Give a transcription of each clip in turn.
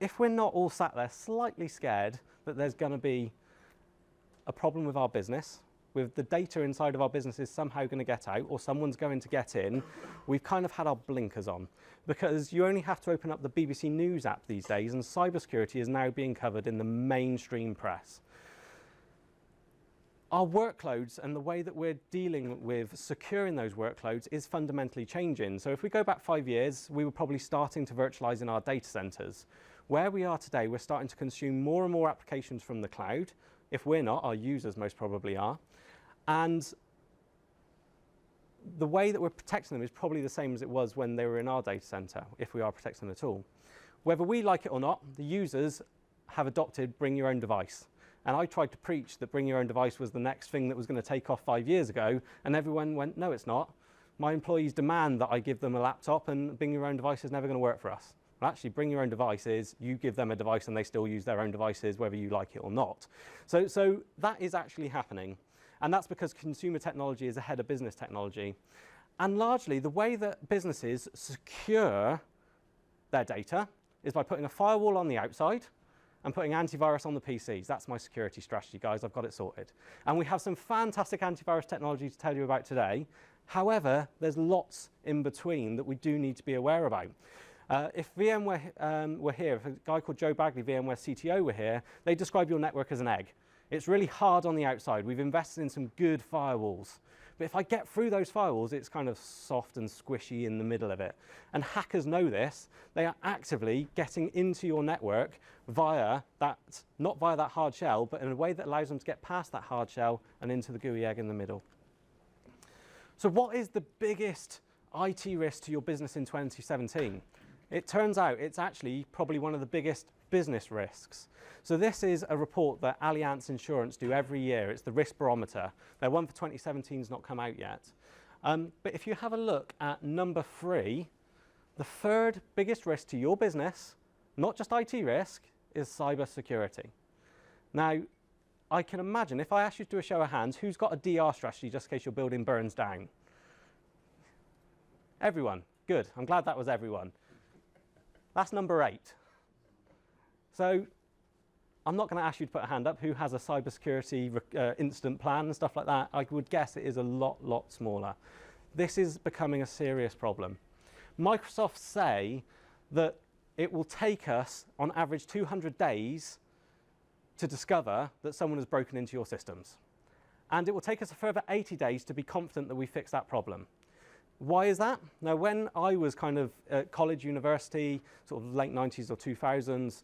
if we're not all sat there slightly scared that there's going to be a problem with our business, with the data inside of our business is somehow going to get out or someone's going to get in, we've kind of had our blinkers on. Because you only have to open up the BBC News app these days and cybersecurity is now being covered in the mainstream press. Our workloads and the way that we're dealing with securing those workloads is fundamentally changing. So if we go back 5 years, we were probably starting to virtualize in our data centers. Where we are today, we're starting to consume more and more applications from the cloud. If we're not, our users most probably are. And the way that we're protecting them is probably the same as it was when they were in our data center, if we are protecting them at all. Whether we like it or not, the users have adopted bring your own device. And I tried to preach that bring your own device was the next thing that was going to take off 5 years ago, and everyone went, no, it's not. My employees demand that I give them a laptop, and bring your own device is never going to work for us. Well, actually, bring your own device is you give them a device and they still use their own devices, whether you like it or not. So that is actually happening. And that's because consumer technology is ahead of business technology. And largely, the way that businesses secure their data is by putting a firewall on the outside and putting antivirus on the PCs. That's my security strategy, guys. I've got it sorted. And we have some fantastic antivirus technology to tell you about today. However, there's lots in between that we do need to be aware about. If VMware were here, if a guy called Joe Bagley, VMware CTO, were here, they describe your network as an egg. It's really hard on the outside. We've invested in some good firewalls. But if I get through those firewalls, it's kind of soft and squishy in the middle of it. And hackers know this. They are actively getting into your network via that, not via that hard shell, but in a way that allows them to get past that hard shell and into the gooey egg in the middle. So what is the biggest IT risk to your business in 2017? It turns out it's actually probably one of the biggest business risks. So this is a report that Allianz Insurance do every year. It's the risk barometer. Their one for 2017 has not come out yet. But if you have a look at number 3, the third biggest risk to your business, not just IT risk, is cybersecurity. Now, I can imagine if I asked you to do a show of hands, who's got a DR strategy just in case your building burns down? Everyone. Good. I'm glad that was everyone. That's number 8. So I'm not going to ask you to put a hand up who has a cybersecurity incident plan and stuff like that. I would guess it is a lot smaller. This is becoming a serious problem. Microsoft say that it will take us on average 200 days to discover that someone has broken into your systems. And it will take us a further 80 days to be confident that we fix that problem. Why is that? Now, when I was kind of at college, university, sort of late 90s or 2000s,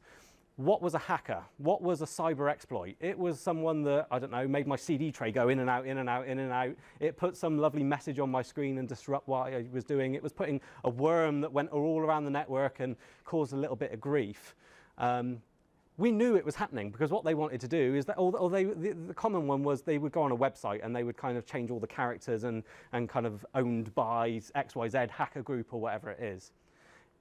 what was a hacker? What was a cyber exploit? It was someone that, I don't know, made my CD tray go in and out, in and out, in and out. It put some lovely message on my screen and disrupt what I was doing. It was putting a worm that went all around the network and caused a little bit of grief. We knew it was happening because what they wanted to do is that, the common one was they would go on a website and they would kind of change all the characters and kind of owned by XYZ hacker group or whatever it is.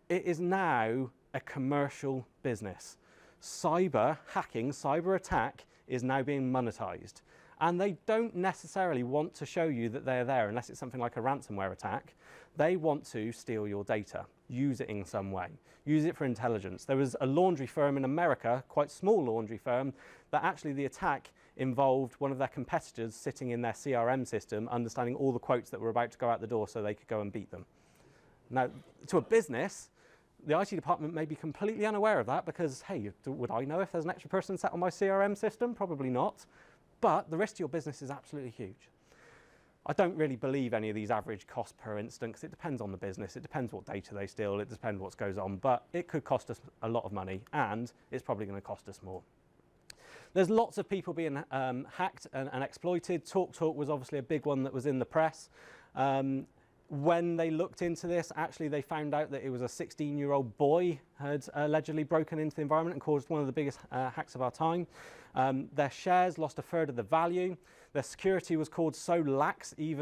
It is now a commercial business. Cyber hacking, cyber attack is now being monetized. And they don't necessarily want to show you that they're there unless it's something like a ransomware attack. They want to steal your data, use it in some way, use it for intelligence. There was a laundry firm in America, quite small laundry firm, that actually the attack involved one of their competitors sitting in their CRM system, understanding all the quotes that were about to go out the door so they could go and beat them. Now, to a business, the IT department may be completely unaware of that because, hey, would I know if there's an extra person sat on my CRM system? Probably not. But the risk to your business is absolutely huge. I don't really believe any of these average costs per instance because it depends on the business, it depends what data they steal, it depends what goes on, but it could cost us a lot of money and it's probably going to cost us more. There's lots of people being hacked and exploited. TalkTalk was obviously a big one that was in the press. When they looked into this, actually they found out that it was a 16-year-old boy had allegedly broken into the environment and caused one of the biggest hacks of our time. Their shares lost a third of the value. Their security was called so lax, it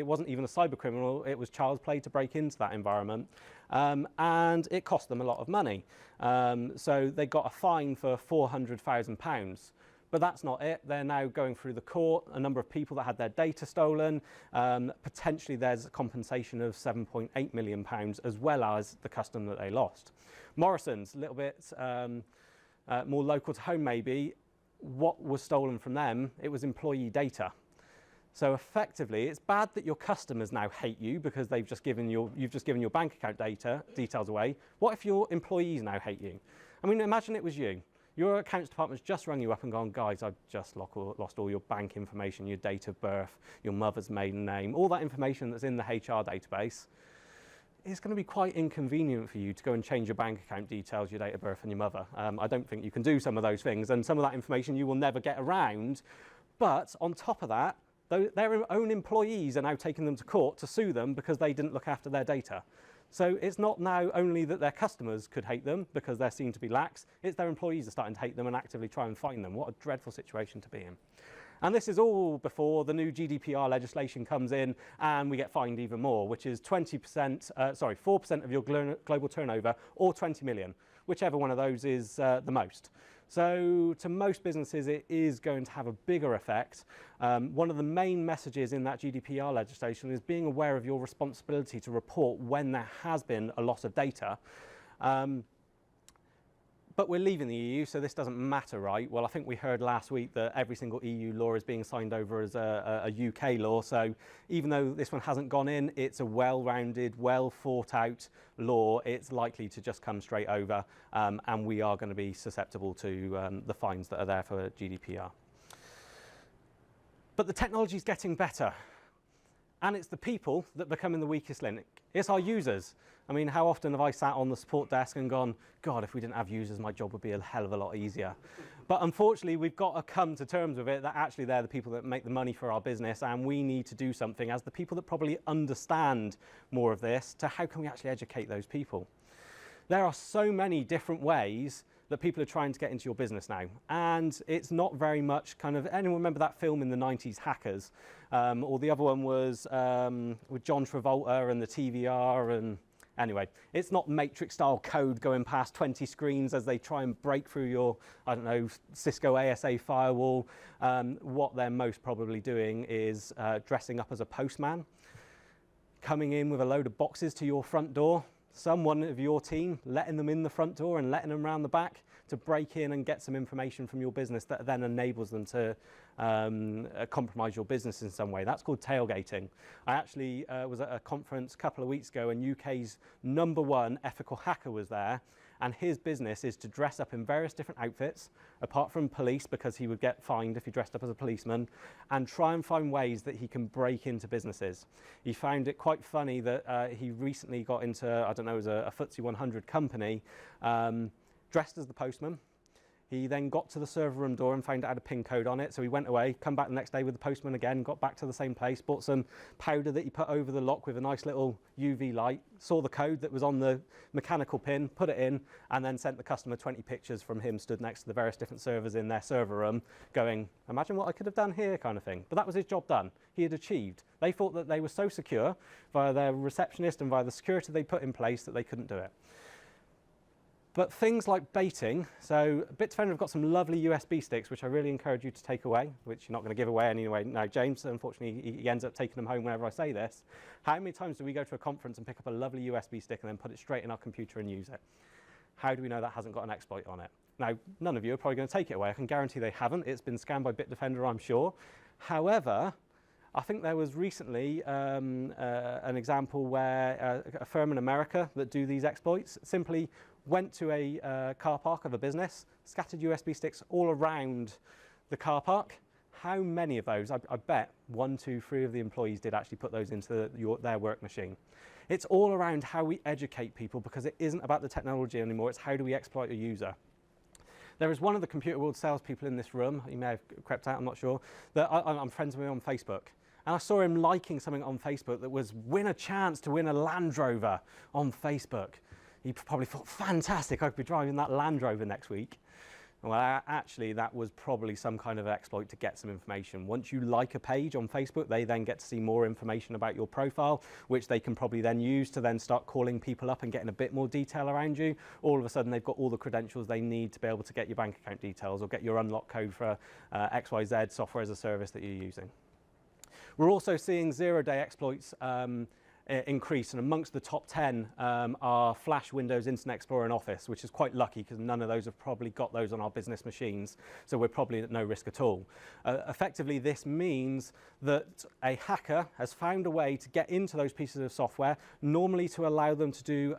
wasn't even a cyber criminal, it was child's play to break into that environment. And it cost them a lot of money. So they got a fine for £400,000. But that's not it. They're now going through the court, a number of people that had their data stolen. Potentially there's a compensation of £7.8 million as well as the customer that they lost. Morrison's, a little bit more local to home maybe. What was stolen from them? It was employee data. So effectively, it's bad that your customers now hate you because you've just given your bank account details away. What if your employees now hate you? I mean, imagine it was you. Your accounts department's just rung you up and gone, guys, I've just lost all your bank information, your date of birth, your mother's maiden name, all that information that's in the HR database. It's going to be quite inconvenient for you to go and change your bank account details, your date of birth and your mother. I don't think you can do some of those things, and some of that information you will never get around. But on top of that, their own employees are now taking them to court to sue them because they didn't look after their data. So it's not now only that their customers could hate them because they're seen to be lax, it's their employees are starting to hate them and actively try and find them. What a dreadful situation to be in. And this is all before the new GDPR legislation comes in and we get fined even more, which is 4% of your global turnover or 20 million, whichever one of those is the most. So to most businesses, it is going to have a bigger effect. One of the main messages in that GDPR legislation is being aware of your responsibility to report when there has been a loss of data. But we're leaving the EU, so this doesn't matter, right? Well, I think we heard last week that every single EU law is being signed over as a UK law. So even though this one hasn't gone in, it's a well-rounded, well-thought-out law. It's likely to just come straight over, and we are going to be susceptible to the fines that are there for GDPR. But the technology is getting better. And it's the people that become the weakest link. It's our users. I mean, how often have I sat on the support desk and gone, God, if we didn't have users, my job would be a hell of a lot easier. But unfortunately, we've got to come to terms with it that actually they're the people that make the money for our business, and we need to do something as the people that probably understand more of this to how can we actually educate those people. There are so many different ways that people are trying to get into your business now. And it's not very much kind of, anyone remember that film in the 90s, Hackers? Or the other one was with John Travolta and the TVR, and anyway, it's not Matrix-style code going past 20 screens as they try and break through your, I don't know, Cisco ASA firewall. What they're most probably doing is dressing up as a postman, coming in with a load of boxes to your front door, someone of your team letting them in the front door and letting them around the back to break in and get some information from your business that then enables them to compromise your business in some way. That's called tailgating. I actually was at a conference a couple of weeks ago, and UK's #1 ethical hacker was there, and his business is to dress up in various different outfits, apart from police, because he would get fined if he dressed up as a policeman, and try and find ways that he can break into businesses. He found it quite funny that he recently got into, I don't know, it was a FTSE 100 company, dressed as the postman. He then got to the server room door and found it had a PIN code on it, so he went away, come back the next day with the postman again, got back to the same place, bought some powder that he put over the lock with a nice little UV light, saw the code that was on the mechanical pin, put it in, and then sent the customer 20 pictures from him stood next to the various different servers in their server room, going, imagine what I could have done here, kind of thing. But that was his job done. He had achieved. They thought that they were so secure via their receptionist and via the security they put in place that they couldn't do it. But things like baiting, so Bitdefender have got some lovely USB sticks, which I really encourage you to take away, which you're not going to give away anyway. No, James, unfortunately, he ends up taking them home whenever I say this. How many times do we go to a conference and pick up a lovely USB stick and then put it straight in our computer and use it? How do we know that hasn't got an exploit on it? Now, none of you are probably going to take it away. I can guarantee they haven't. It's been scanned by Bitdefender, I'm sure. However, I think there was recently an example where a firm in America that do these exploits simply went to a car park of a business, scattered USB sticks all around the car park. How many of those? I bet 1, 2, 3 of the employees did actually put those into their work machine. It's all around how we educate people, because it isn't about the technology anymore, it's how do we exploit a user. There is one of the ComputerWorld salespeople in this room, he may have crept out, I'm not sure, that I'm friends with on Facebook. And I saw him liking something on Facebook that was win a chance to win a Land Rover on Facebook. He probably thought, fantastic, I could be driving that Land Rover next week. Well, actually, that was probably some kind of exploit to get some information. Once you like a page on Facebook, they then get to see more information about your profile, which they can probably then use to then start calling people up and getting a bit more detail around you. All of a sudden, they've got all the credentials they need to be able to get your bank account details or get your unlock code for XYZ software as a service that you're using. We're also seeing zero-day exploits increase, and amongst the top 10 are Flash, Windows, Internet Explorer and Office, which is quite lucky because none of those have probably got those on our business machines, so we're probably at no risk at all. Effectively, this means that a hacker has found a way to get into those pieces of software, normally to allow them to do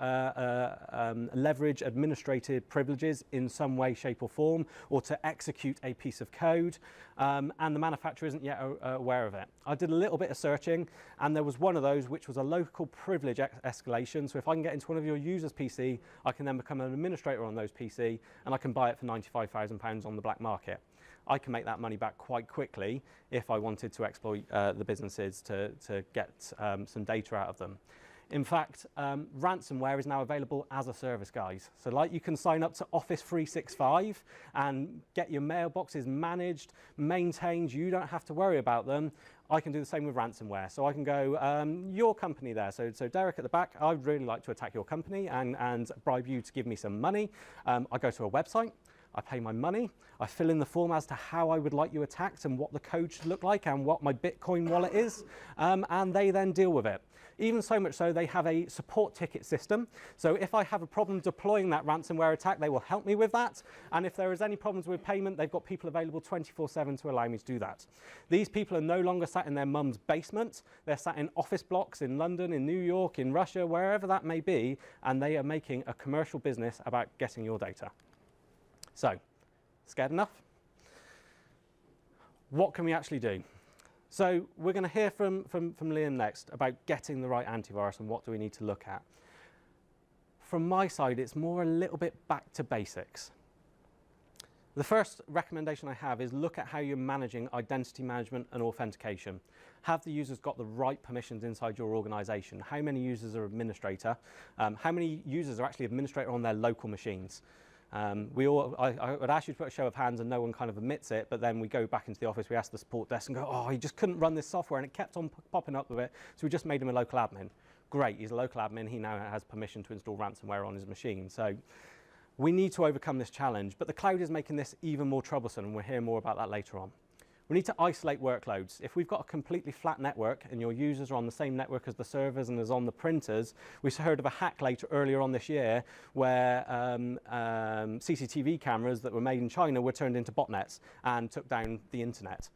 leverage administrative privileges in some way, shape or form, or to execute a piece of code, and the manufacturer isn't yet aware of it. I did a little bit of searching, and there was one of those which was a local privilege escalation. So if I can get into one of your users' PC, I can then become an administrator on those PC, and I can buy it for £95,000 on the black market. I can make that money back quite quickly if I wanted to exploit the businesses to get some data out of them. In fact, ransomware is now available as a service, guys. So like you can sign up to Office 365 and get your mailboxes managed, maintained, you don't have to worry about them. I can do the same with ransomware. So I can go, your company there, so Derek at the back, I'd really like to attack your company and bribe you to give me some money. I go to a website, I pay my money, I fill in the form as to how I would like you attacked and what the code should look like and what my Bitcoin wallet is, and they then deal with it. Even so much so, they have a support ticket system. So if I have a problem deploying that ransomware attack, they will help me with that. And if there is any problems with payment, they've got people available 24/7 to allow me to do that. These people are no longer sat in their mum's basement. They're sat in office blocks in London, in New York, in Russia, wherever that may be, and they are making a commercial business about getting your data. So, scared enough? What can we actually do? So we're going to hear from Liam next about getting the right antivirus and what do we need to look at. From my side, it's more a little bit back to basics. The first recommendation I have is look at how you're managing identity management and authentication. Have the users got the right permissions inside your organization? How many users are administrator? How many users are actually administrator on their local machines? I would ask you to put a show of hands and no one kind of admits it, but then we go back into the office, we ask the support desk and go, oh, he just couldn't run this software and it kept on popping up with it, so we just made him a local admin. Great, he's a local admin, he now has permission to install ransomware on his machine. So we need to overcome this challenge, but the cloud is making this even more troublesome, and we'll hear more about that later on. We need to isolate workloads. If we've got a completely flat network and your users are on the same network as the servers and as on the printers, we heard of a hack earlier on this year where CCTV cameras that were made in China were turned into botnets and took down the internet.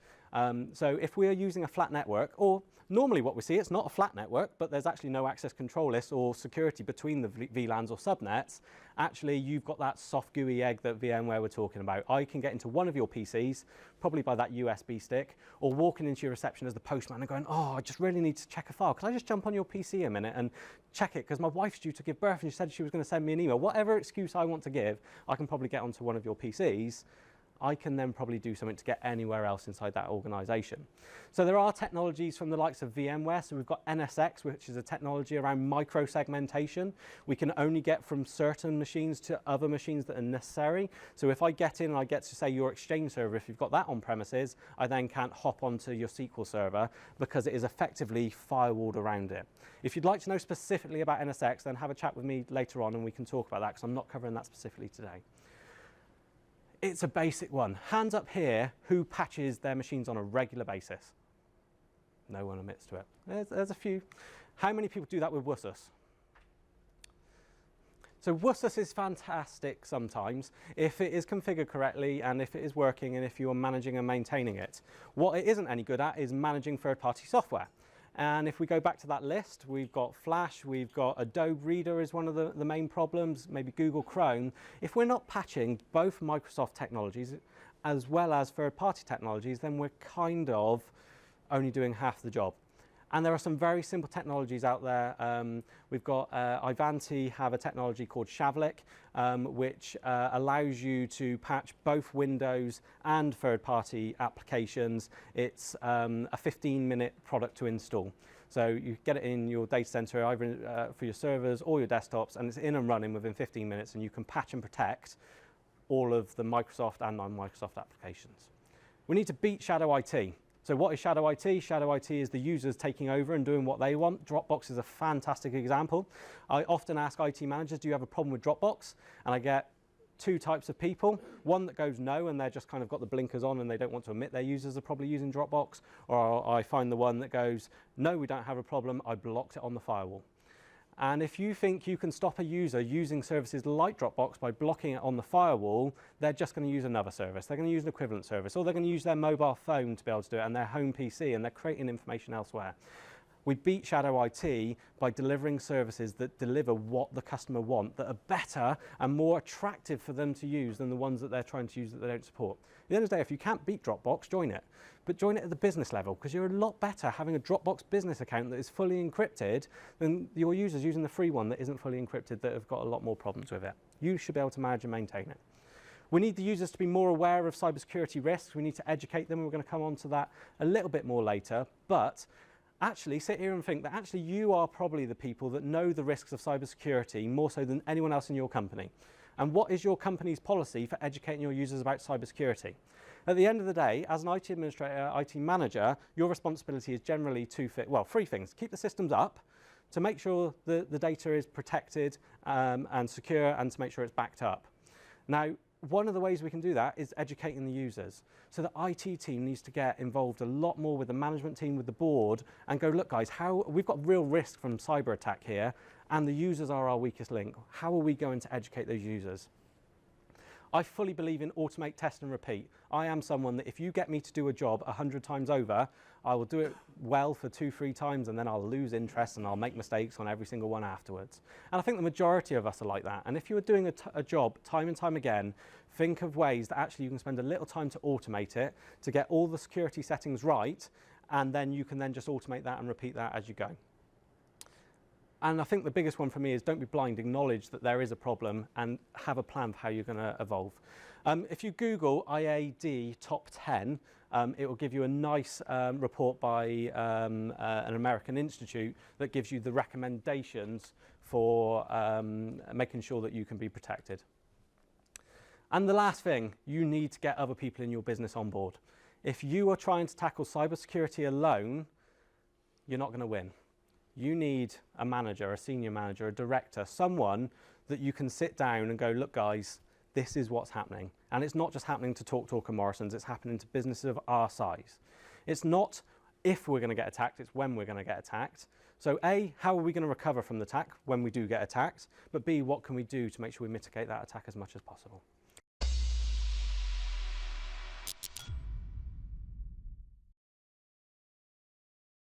So if we are using a flat network, or normally what we see, it's not a flat network, but there's actually no access control list or security between the VLANs or subnets, actually you've got that soft GUI egg that VMware were talking about. I can get into one of your PCs, probably by that USB stick, or walking into your reception as the postman and going, oh, I just really need to check a file. Can I just jump on your PC a minute and check it? Because my wife's due to give birth and she said she was going to send me an email. Whatever excuse I want to give, I can probably get onto one of your PCs. I can then probably do something to get anywhere else inside that organization. So there are technologies from the likes of VMware. So we've got NSX, which is a technology around micro-segmentation. We can only get from certain machines to other machines that are necessary. So if I get in and I get to say your Exchange server, if you've got that on premises, I then can't hop onto your SQL server because it is effectively firewalled around it. If you'd like to know specifically about NSX, then have a chat with me later on and we can talk about that because I'm not covering that specifically today. It's a basic one. Hands up here, who patches their machines on a regular basis? No one admits to it. There's a few. How many people do that with WSUS? So WSUS is fantastic sometimes if it is configured correctly and if it is working and if you are managing and maintaining it. What it isn't any good at is managing third-party software. And if we go back to that list, we've got Flash, we've got Adobe Reader is one of the main problems, maybe Google Chrome. If we're not patching both Microsoft technologies as well as third-party technologies, then we're kind of only doing half the job. And there are some very simple technologies out there. We've got Ivanti have a technology called Shavlik, which allows you to patch both Windows and third-party applications. It's a 15-minute product to install. So you get it in your data center, either for your servers or your desktops, and it's in and running within 15 minutes, and you can patch and protect all of the Microsoft and non-Microsoft applications. We need to beat shadow IT. So what is shadow IT? Shadow IT is the users taking over and doing what they want. Dropbox is a fantastic example. I often ask IT managers, do you have a problem with Dropbox? And I get two types of people. One that goes no, and they're just kind of got the blinkers on and they don't want to admit their users are probably using Dropbox. Or I find the one that goes, no, we don't have a problem, I blocked it on the firewall. And if you think you can stop a user using services like Dropbox by blocking it on the firewall, they're just going to use another service. They're going to use an equivalent service, or they're going to use their mobile phone to be able to do it, and their home PC, and they're creating information elsewhere. We beat shadow IT by delivering services that deliver what the customer want, that are better and more attractive for them to use than the ones that they're trying to use that they don't support. At the end of the day, if you can't beat Dropbox, join it. But join it at the business level, because you're a lot better having a Dropbox business account that is fully encrypted than your users using the free one that isn't fully encrypted, that have got a lot more problems with it. You should be able to manage and maintain it. We need the users to be more aware of cybersecurity risks. We need to educate them. We're going to come on to that a little bit more later. But actually sit here and think that actually you are probably the people that know the risks of cybersecurity more so than anyone else in your company. And what is your company's policy for educating your users about cybersecurity? At the end of the day, as an IT administrator, IT manager, your responsibility is generally three things. Keep the systems up, to make sure the data is protected and secure, and to make sure it's backed up. Now, one of the ways we can do that is educating the users. So the IT team needs to get involved a lot more with the management team, with the board, and go, look guys, we've got real risk from cyber attack here, and the users are our weakest link. How are we going to educate those users? I fully believe in automate, test and repeat. I am someone that if you get me to do a job 100 times over, I will do it well for 2-3 times, and then I'll lose interest and I'll make mistakes on every single one afterwards. And I think the majority of us are like that. And if you are doing a job time and time again, think of ways that actually you can spend a little time to automate it, to get all the security settings right, and then you can then just automate that and repeat that as you go. And I think the biggest one for me is don't be blind, acknowledge that there is a problem and have a plan for how you're going to evolve. If you Google IAD Top 10, it will give you a nice report by an American institute that gives you the recommendations for making sure that you can be protected. And the last thing, you need to get other people in your business on board. If you are trying to tackle cybersecurity alone, you're not going to win. You need a manager, a senior manager, a director, someone that you can sit down and go, look guys, this is what's happening. And it's not just happening to TalkTalk and Morrison's, it's happening to businesses of our size. It's not if we're going to get attacked, it's when we're going to get attacked. So A, how are we going to recover from the attack when we do get attacked? But B, what can we do to make sure we mitigate that attack as much as possible?